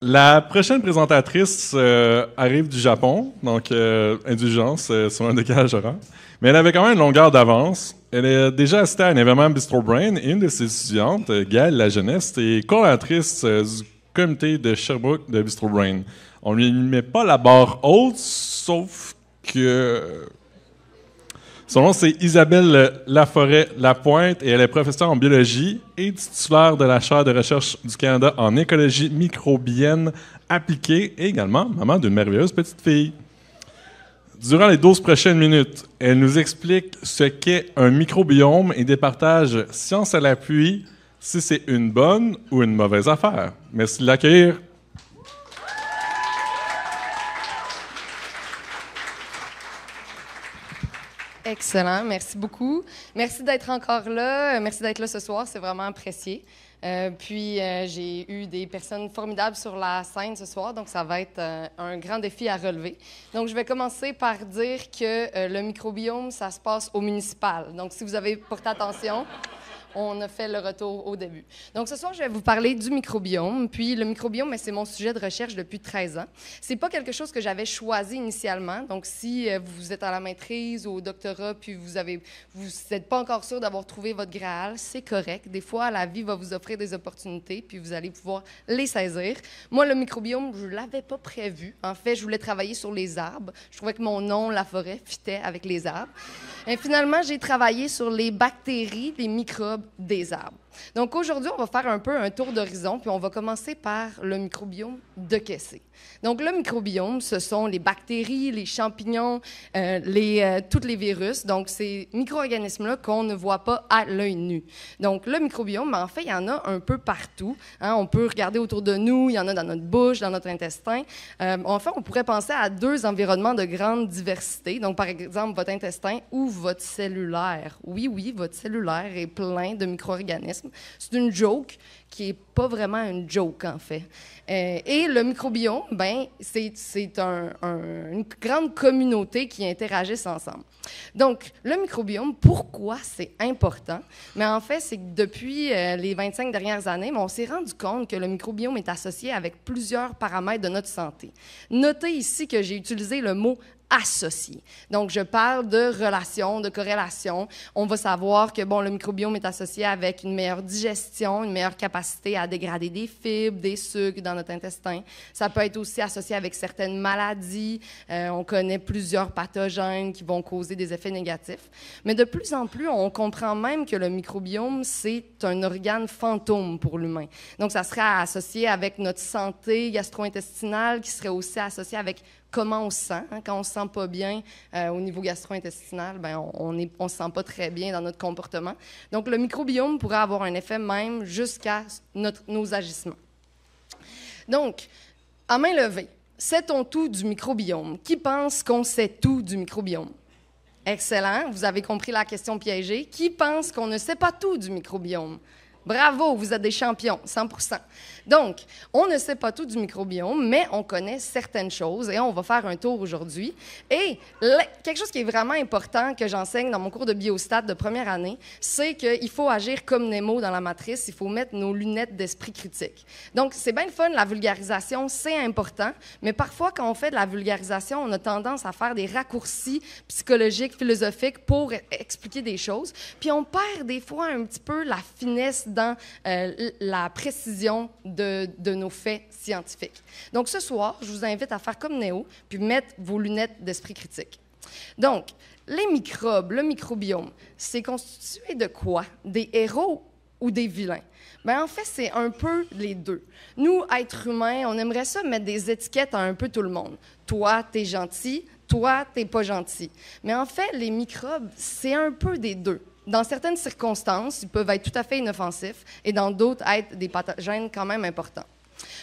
La prochaine présentatrice arrive du Japon, donc indulgence sur un décalage horaire. Mais elle avait quand même une longueur d'avance. Elle est déjà assistée à un événement Bistro Brain et une de ses étudiantes, Gaëlle La Jeunesse, est coordinatrice du comité de Sherbrooke de Bistro Brain. On lui met pas la barre haute, sauf que son nom, c'est Isabelle Laforêt-Lapointe et elle est professeure en biologie et titulaire de la chaire de recherche du Canada en écologie microbienne appliquée et également maman d'une merveilleuse petite fille. Durant les 12 prochaines minutes, elle nous explique ce qu'est un microbiome et départage science à l'appui si c'est une bonne ou une mauvaise affaire. Merci de l'accueillir. Excellent, merci beaucoup. Merci d'être encore là. Merci d'être là ce soir, c'est vraiment apprécié. J'ai eu des personnes formidables sur la scène ce soir, donc ça va être un grand défi à relever. Donc, je vais commencer par dire que le microbiome, ça se passe au municipal. Donc, si vous avez porté attention, on a fait le retour au début. Donc, ce soir, je vais vous parler du microbiome. Puis, le microbiome, c'est mon sujet de recherche depuis 13 ans. C'est pas quelque chose que j'avais choisi initialement. Donc, si vous êtes à la maîtrise ou au doctorat, puis vous n'êtes pas encore sûr d'avoir trouvé votre Graal, c'est correct. Des fois, la vie va vous offrir des opportunités, puis vous allez pouvoir les saisir. Moi, le microbiome, je l'avais pas prévu. En fait, je voulais travailler sur les arbres. Je trouvais que mon nom, La Forêt, fitait avec les arbres. Et finalement, j'ai travaillé sur les bactéries, les microbes des arbres. Donc aujourd'hui, on va faire un peu un tour d'horizon, puis on va commencer par le microbiome de Kessé. Donc le microbiome, ce sont les bactéries, les champignons, tous les virus. Donc ces micro-organismes-là qu'on ne voit pas à l'œil nu. Donc le microbiome, en fait, il y en a un peu partout. Hein? On peut regarder autour de nous, il y en a dans notre bouche, dans notre intestin. En fait, on pourrait penser à deux environnements de grande diversité. Donc par exemple, votre intestin ou votre cellulaire. Oui, votre cellulaire est plein de micro-organismes. C'est une joke qui n'est pas vraiment une joke, en fait. Et le microbiome, ben, c'est une grande communauté qui interagissent ensemble. Donc, le microbiome, pourquoi c'est important? Mais en fait, c'est que depuis les 25 dernières années, on s'est rendu compte que le microbiome est associé avec plusieurs paramètres de notre santé. Notez ici que j'ai utilisé le mot associé. Donc, je parle de relation, de corrélation. On va savoir que, le microbiome est associé avec une meilleure digestion, une meilleure capacité à dégrader des fibres, des sucres dans notre intestin. Ça peut être aussi associé avec certaines maladies. On connaît plusieurs pathogènes qui vont causer des effets négatifs. Mais de plus en plus, on comprend même que le microbiome, c'est un organe fantôme pour l'humain. Donc, ça serait associé avec notre santé gastro-intestinale, qui serait aussi associé avec comment on se sent. Hein? Quand on ne se sent pas bien au niveau gastro-intestinal, on ne se sent pas très bien dans notre comportement. Donc, le microbiome pourrait avoir un effet même jusqu'à nos agissements. Donc, à main levée, sait-on tout du microbiome? Qui pense qu'on sait tout du microbiome? Excellent, vous avez compris la question piégée. Qui pense qu'on ne sait pas tout du microbiome? Bravo, vous êtes des champions, 100%. Donc, on ne sait pas tout du microbiome, mais on connaît certaines choses et on va faire un tour aujourd'hui. Et quelque chose qui est vraiment important que j'enseigne dans mon cours de biostat de première année, c'est qu'il faut agir comme Nemo dans la matrice, il faut mettre nos lunettes d'esprit critique. Donc, c'est bien le fun, la vulgarisation, c'est important, mais parfois, quand on fait de la vulgarisation, on a tendance à faire des raccourcis psychologiques, philosophiques pour expliquer des choses, puis on perd des fois un petit peu la finesse dans la précision de nos faits scientifiques. Donc, ce soir, je vous invite à faire comme Néo, puis mettre vos lunettes d'esprit critique. Donc, les microbes, le microbiome, c'est constitué de quoi? Des héros ou des vilains? Bien, en fait, c'est un peu les deux. Nous, êtres humains, on aimerait ça mettre des étiquettes à un peu tout le monde. Toi, t'es gentil, toi, t'es pas gentil. Mais en fait, les microbes, c'est un peu des deux. Dans certaines circonstances, ils peuvent être tout à fait inoffensifs et dans d'autres, être des pathogènes quand même importants.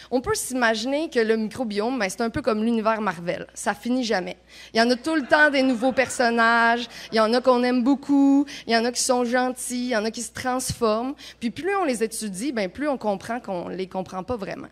On peut s'imaginer que le microbiome, c'est un peu comme l'univers Marvel. Ça finit jamais. Il y en a tout le temps des nouveaux personnages, il y en a qu'on aime beaucoup, il y en a qui sont gentils, il y en a qui se transforment. Puis plus on les étudie, plus on comprend qu'on les comprend pas vraiment.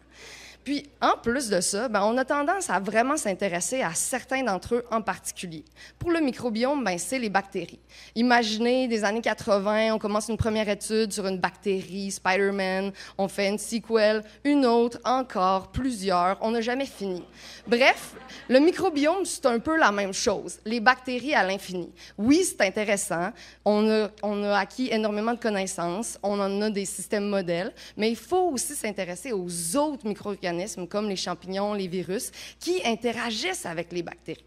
Puis, en plus de ça, on a tendance à vraiment s'intéresser à certains d'entre eux en particulier. Pour le microbiome, c'est les bactéries. Imaginez, des années 80, on commence une première étude sur une bactérie, Spider-Man, on fait une sequel, une autre, encore, plusieurs, on n'a jamais fini. Bref, le microbiome, c'est un peu la même chose, les bactéries à l'infini. Oui, c'est intéressant, on a acquis énormément de connaissances, on en a des systèmes modèles, mais il faut aussi s'intéresser aux autres micro-organismes comme les champignons, les virus, qui interagissent avec les bactéries.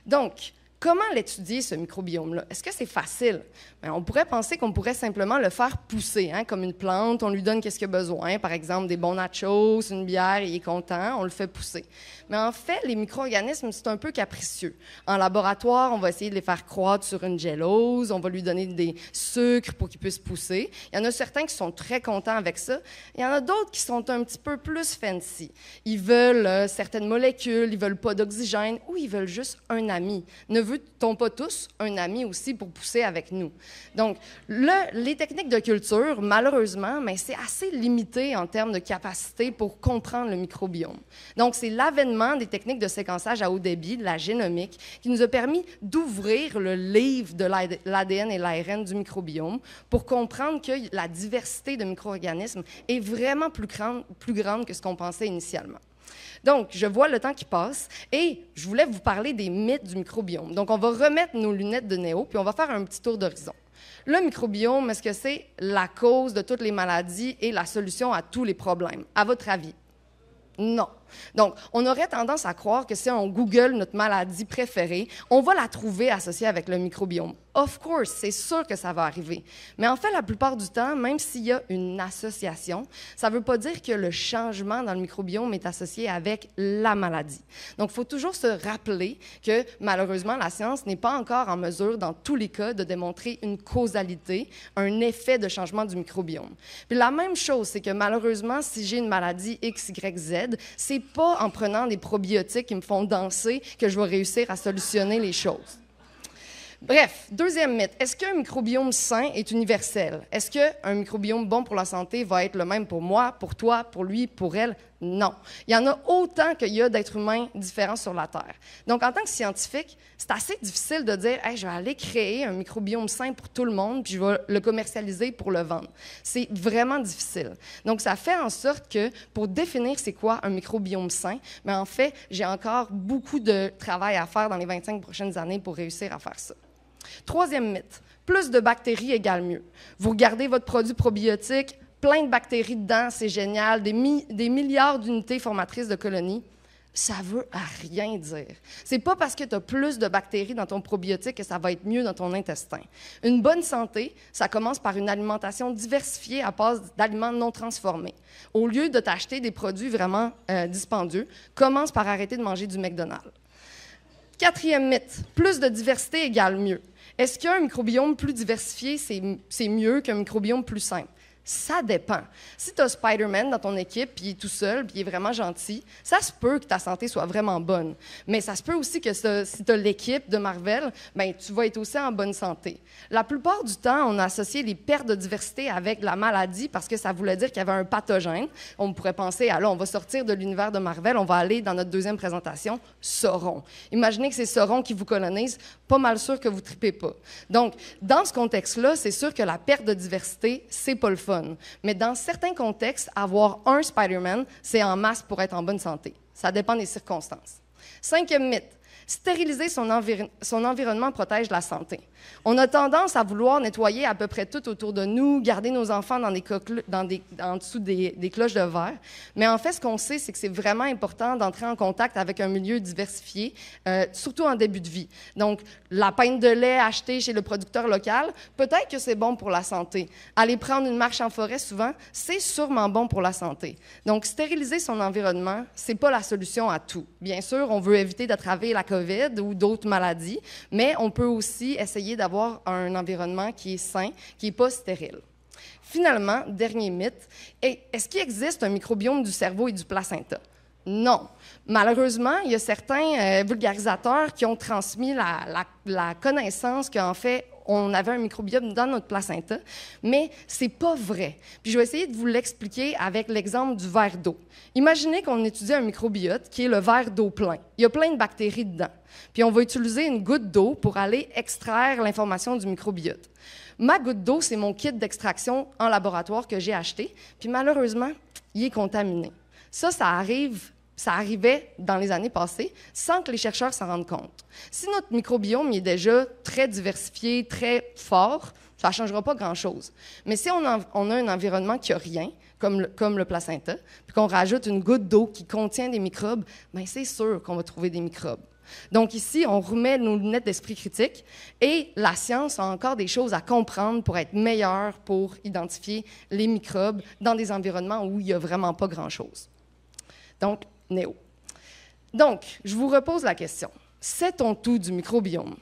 Donc, comment l'étudier, ce microbiome-là? Est-ce que c'est facile? On pourrait penser qu'on pourrait simplement le faire pousser, comme une plante, on lui donne qu'est-ce qu'il a besoin, par exemple des bons nachos, une bière, il est content, on le fait pousser. Mais en fait, les micro-organismes, c'est un peu capricieux. En laboratoire, on va essayer de les faire croître sur une gélose, on va lui donner des sucres pour qu'ils puissent pousser. Il y en a certains qui sont très contents avec ça. Il y en a d'autres qui sont un petit peu plus fancy. Ils veulent certaines molécules, ils veulent pas d'oxygène ou ils veulent juste un ami. Ne veut-on pas tous un ami aussi pour pousser avec nous? Donc, les techniques de culture, malheureusement, c'est assez limité en termes de capacité pour comprendre le microbiome. Donc, c'est l'avènement des techniques de séquençage à haut débit, de la génomique, qui nous a permis d'ouvrir le livre de l'ADN et l'ARN du microbiome pour comprendre que la diversité de micro-organismes est vraiment plus grande que ce qu'on pensait initialement. Donc, je vois le temps qui passe et je voulais vous parler des mythes du microbiome. Donc, on va remettre nos lunettes de Néo puis on va faire un petit tour d'horizon. Le microbiome, est-ce que c'est la cause de toutes les maladies et la solution à tous les problèmes? À votre avis? Non. Donc, on aurait tendance à croire que si on Google notre maladie préférée, on va la trouver associée avec le microbiome. Of course, c'est sûr que ça va arriver. Mais en fait, la plupart du temps, même s'il y a une association, ça ne veut pas dire que le changement dans le microbiome est associé avec la maladie. Donc, il faut toujours se rappeler que, malheureusement, la science n'est pas encore en mesure, dans tous les cas, de démontrer une causalité, un effet de changement du microbiome. Puis la même chose, c'est que, malheureusement, si j'ai une maladie X, Y, Z, c'est pas en prenant des probiotiques qui me font danser que je vais réussir à solutionner les choses. Bref, deuxième mythe. Est-ce qu'un microbiome sain est universel? Est-ce qu'un microbiome bon pour la santé va être le même pour moi, pour toi, pour lui, pour elle? Non. Il y en a autant qu'il y a d'êtres humains différents sur la Terre. Donc, en tant que scientifique, c'est assez difficile de dire hey, « je vais aller créer un microbiome sain pour tout le monde, puis je vais le commercialiser pour le vendre ». C'est vraiment difficile. Donc, ça fait en sorte que, pour définir c'est quoi un microbiome sain, mais en fait, j'ai encore beaucoup de travail à faire dans les 25 prochaines années pour réussir à faire ça. Troisième mythe, plus de bactéries égale mieux. Vous regardez votre produit probiotique, plein de bactéries dedans, c'est génial, des milliards d'unités formatrices de colonies. Ça veut rien dire. C'est pas parce que tu as plus de bactéries dans ton probiotique que ça va être mieux dans ton intestin. Une bonne santé, ça commence par une alimentation diversifiée à base d'aliments non transformés. Au lieu de t'acheter des produits vraiment dispendieux, commence par arrêter de manger du McDonald's. Quatrième mythe, plus de diversité égale mieux. Est-ce qu'un microbiome plus diversifié, c'est mieux qu'un microbiome plus simple? Ça dépend. Si tu as Spider-Man dans ton équipe, puis il est tout seul, puis il est vraiment gentil, ça se peut que ta santé soit vraiment bonne. Mais ça se peut aussi que si tu as l'équipe de Marvel, tu vas être aussi en bonne santé. La plupart du temps, on a associé les pertes de diversité avec la maladie parce que ça voulait dire qu'il y avait un pathogène. On pourrait penser, alors on va sortir de l'univers de Marvel, on va aller dans notre deuxième présentation, Sauron. Imaginez que c'est Sauron qui vous colonise, pas mal sûr que vous ne tripez pas. Donc, dans ce contexte-là, c'est sûr que la perte de diversité, c'est pas le fun. Mais dans certains contextes, avoir un Spider-Man, c'est en masse pour être en bonne santé. Ça dépend des circonstances. Cinquième mythe. Stériliser son environnement protège la santé. On a tendance à vouloir nettoyer à peu près tout autour de nous, garder nos enfants en dessous des cloches de verre. Mais en fait, ce qu'on sait, c'est que c'est vraiment important d'entrer en contact avec un milieu diversifié, surtout en début de vie. Donc, la pinte de lait achetée chez le producteur local, peut-être que c'est bon pour la santé. Aller prendre une marche en forêt, souvent, c'est sûrement bon pour la santé. Donc, stériliser son environnement, c'est pas la solution à tout. Bien sûr, on veut éviter d'attraper la COVID ou d'autres maladies, mais on peut aussi essayer d'avoir un environnement qui est sain, qui n'est pas stérile. Finalement, dernier mythe, est-ce qu'il existe un microbiome du cerveau et du placenta? Non. Malheureusement, il y a certains vulgarisateurs qui ont transmis la connaissance qu'en fait, on avait un microbiote dans notre placenta, mais c'est pas vrai. Puis je vais essayer de vous l'expliquer avec l'exemple du verre d'eau. Imaginez qu'on étudie un microbiote qui est le verre d'eau plein. Il y a plein de bactéries dedans. Puis on va utiliser une goutte d'eau pour aller extraire l'information du microbiote. Ma goutte d'eau, c'est mon kit d'extraction en laboratoire que j'ai acheté, puis malheureusement, il est contaminé. Ça arrivait dans les années passées sans que les chercheurs s'en rendent compte. Si notre microbiome est déjà très diversifié, très fort, ça ne changera pas grand-chose. Mais si on a un environnement qui n'a rien, comme le placenta, puis qu'on rajoute une goutte d'eau qui contient des microbes, bien c'est sûr qu'on va trouver des microbes. Donc ici, on remet nos lunettes d'esprit critique et la science a encore des choses à comprendre pour être meilleure pour identifier les microbes dans des environnements où il n'y a vraiment pas grand-chose. Donc, Néo. Donc, je vous repose la question. Sait-on tout du microbiome?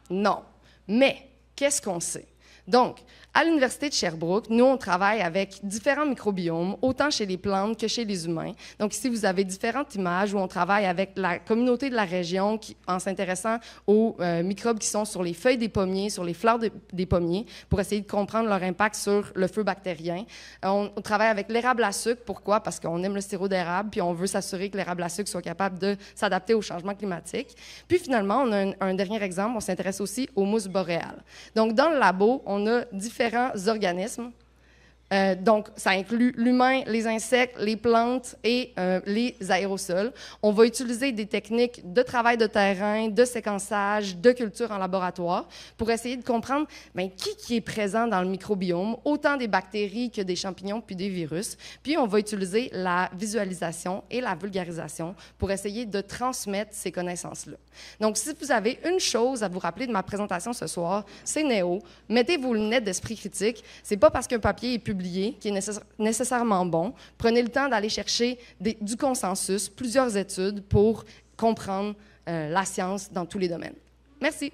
Non. Mais, qu'est-ce qu'on sait? Donc, à l'Université de Sherbrooke, nous, on travaille avec différents microbiomes, autant chez les plantes que chez les humains. Donc, ici, vous avez différentes images où on travaille avec la communauté de la région en s'intéressant aux microbes qui sont sur les feuilles des pommiers, sur les fleurs des pommiers, pour essayer de comprendre leur impact sur le feu bactérien. On travaille avec l'érable à sucre. Pourquoi? Parce qu'on aime le sirop d'érable, puis on veut s'assurer que l'érable à sucre soit capable de s'adapter au changement climatique. Puis, finalement, on a un dernier exemple. On s'intéresse aussi aux mousses boréales. Donc, dans le labo, on a différents organismes. Donc, ça inclut l'humain, les insectes, les plantes et les aérosols. On va utiliser des techniques de travail de terrain, de séquençage, de culture en laboratoire pour essayer de comprendre qui est présent dans le microbiome, autant des bactéries que des champignons puis des virus. Puis, on va utiliser la visualisation et la vulgarisation pour essayer de transmettre ces connaissances-là. Donc, si vous avez une chose à vous rappeler de ma présentation ce soir, c'est Néo. Mettez vos lunettes d'esprit critique. C'est pas parce qu'un papier est publié qui est nécessairement bon. Prenez le temps d'aller chercher du consensus, plusieurs études pour comprendre la science dans tous les domaines. Merci.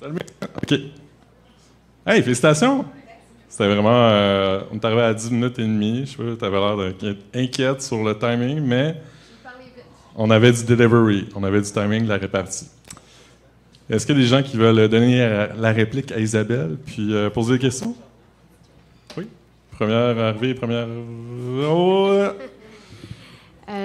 Salut. OK. Hey, félicitations! C'était vraiment... on est arrivé à 10 minutes et demie. Je sais pas, tu avais l'air d'être inquiète sur le timing, mais on avait du delivery, on avait du timing de la répartie. Est-ce qu'il y a des gens qui veulent donner la réplique à Isabelle puis poser des questions? Oui? Première arrivée, première... Oh.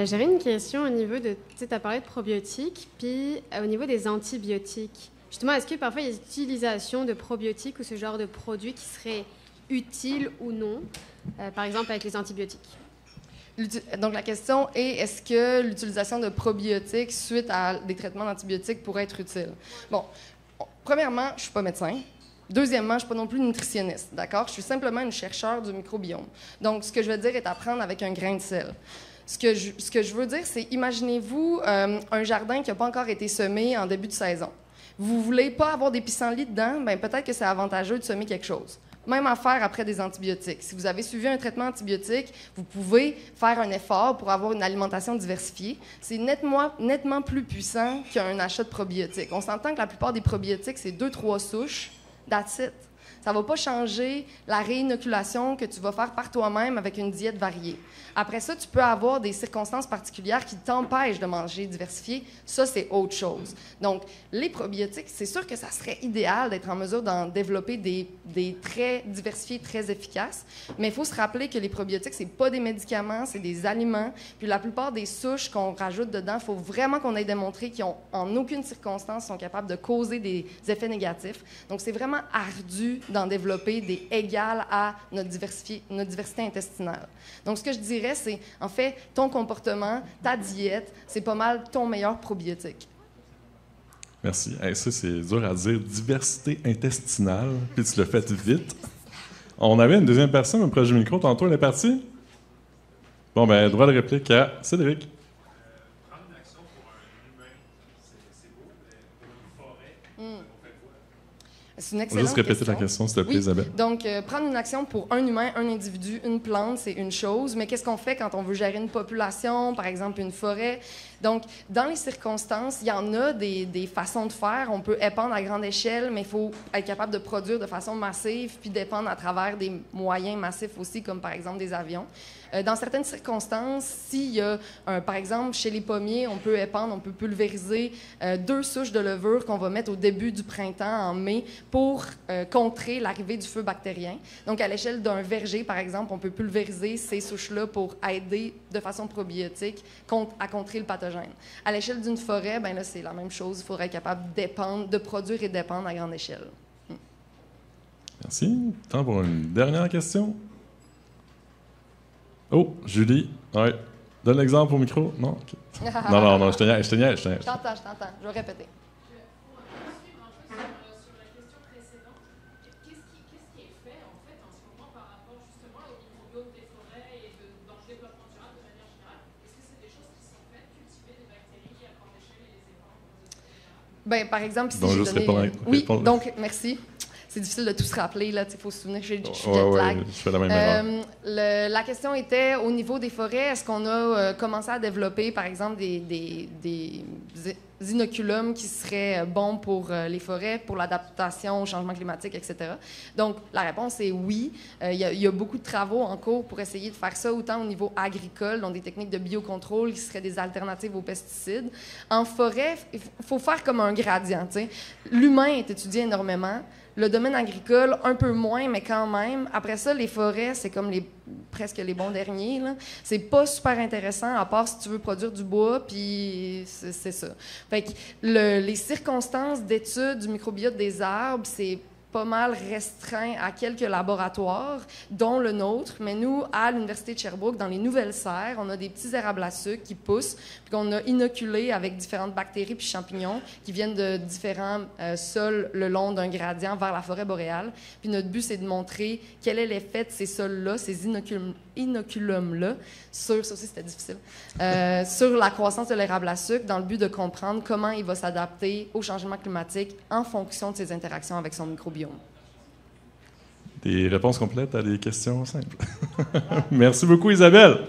J'avais une question au niveau de... Tu sais, tu as parlé de probiotiques, puis au niveau des antibiotiques. Justement, est-ce que parfois il y a l'utilisation de probiotiques ou ce genre de produits qui seraient utiles ou non, par exemple avec les antibiotiques? Donc, la question est, est-ce que l'utilisation de probiotiques suite à des traitements d'antibiotiques pourrait être utile? Bon, premièrement, je ne suis pas médecin. Deuxièmement, je ne suis pas non plus nutritionniste, d'accord? Je suis simplement une chercheure du microbiome. Donc, ce que je veux dire est à prendre avec un grain de sel. Ce que je veux dire, c'est, imaginez-vous un jardin qui n'a pas encore été semé en début de saison. Vous ne voulez pas avoir des pissenlits dedans, bien peut-être que c'est avantageux de semer quelque chose. Même affaire après des antibiotiques. Si vous avez suivi un traitement antibiotique, vous pouvez faire un effort pour avoir une alimentation diversifiée. C'est nettement plus puissant qu'un achat de probiotiques. On s'entend que la plupart des probiotiques, c'est 2-3 souches, that's it. Ça ne va pas changer la réinoculation que tu vas faire par toi-même avec une diète variée. Après ça, tu peux avoir des circonstances particulières qui t'empêchent de manger diversifié. Ça, c'est autre chose. Donc, les probiotiques, c'est sûr que ça serait idéal d'être en mesure d'en développer des très diversifiés, très efficaces. Mais il faut se rappeler que les probiotiques, ce n'est pas des médicaments, c'est des aliments. Puis la plupart des souches qu'on rajoute dedans, il faut vraiment qu'on ait démontré qu'ils en aucune circonstance sont capables de causer des effets négatifs. Donc, c'est vraiment ardu d'en développer des égales à notre diversité intestinale. Donc, ce que je dirais, c'est, en fait, ton comportement, ta diète, c'est pas mal ton meilleur probiotique. Merci. Hey, ça, c'est dur à dire. Diversité intestinale, puis tu l'as fait vite. On avait une deuxième personne proche du micro. Tantôt, elle est partie? Bon, ben droit de réplique à Cédric. Prendre une action pour un humain, c'est beau, mais pour une forêt, on fait quoi? C'est une On va excellente juste répéter question. la question, s'il te plaît, Oui. Isabelle. Donc, prendre une action pour un humain, un individu, une plante, c'est une chose. Mais qu'est-ce qu'on fait quand on veut gérer une population, par exemple une forêt? Donc, dans les circonstances, il y en a des façons de faire. On peut épandre à grande échelle, mais il faut être capable de produire de façon massive, puis d'épandre à travers des moyens massifs aussi, comme par exemple des avions. Dans certaines circonstances, s'il y a, par exemple, chez les pommiers, on peut épandre, on peut pulvériser 2 souches de levure qu'on va mettre au début du printemps, en mai, pour contrer l'arrivée du feu bactérien. Donc, à l'échelle d'un verger, par exemple, on peut pulvériser ces souches-là pour aider de façon probiotique à contrer le pathogène. À l'échelle d'une forêt, ben là, c'est la même chose. Il faudrait être capable d'épandre, de produire et d'épandre à grande échelle. Merci. Temps pour une dernière question. Oh, Julie. Ouais. Donne l'exemple au micro. Non? OK. Non, je te niaise. Je t'entends. Je vais répéter. Pour poursuivre un peu sur la question précédente, qu'est-ce qui est fait en fait en ce moment par rapport justement au microbiome des forêts et dans le développement durable de manière générale? Est-ce que c'est des choses qui sont faites, cultiver des bactéries à grande échelle et les épandre dans des zones? Ben, par exemple, si Donc, j'ai juste donné... répondre. Donc, merci. C'est difficile de tout se rappeler, là. Il faut se souvenir que je suis jet Ouais, lag. je fais la même erreur. La question était, au niveau des forêts, est-ce qu'on a commencé à développer, par exemple, des inoculums qui seraient bons pour les forêts, pour l'adaptation au changement climatique, etc. Donc, la réponse est oui. Il y a beaucoup de travaux en cours pour essayer de faire ça, autant au niveau agricole, donc des techniques de biocontrôle qui seraient des alternatives aux pesticides. En forêt, il faut faire comme un gradient, tu sais. L'humain est étudié énormément. Le domaine agricole, un peu moins, mais quand même. Après ça, les forêts, c'est comme presque les bons derniers, là. C'est pas super intéressant, à part si tu veux produire du bois, puis c'est ça. Fait que les circonstances d'étude du microbiote des arbres, c'est pas mal restreint à quelques laboratoires, dont le nôtre. Mais nous, à l'Université de Sherbrooke, dans les nouvelles serres, on a des petits érables à sucre qui poussent, puis qu'on a inoculés avec différentes bactéries puis champignons qui viennent de différents sols le long d'un gradient vers la forêt boréale. Puis notre but, c'est de montrer quel est l'effet de ces sols-là, ces inoculums-là, sur, ça aussi c'était difficile, sur la croissance de l'érable à sucre, dans le but de comprendre comment il va s'adapter au changement climatique en fonction de ses interactions avec son microbiome. Des réponses complètes à des questions simples. Merci beaucoup, Isabelle.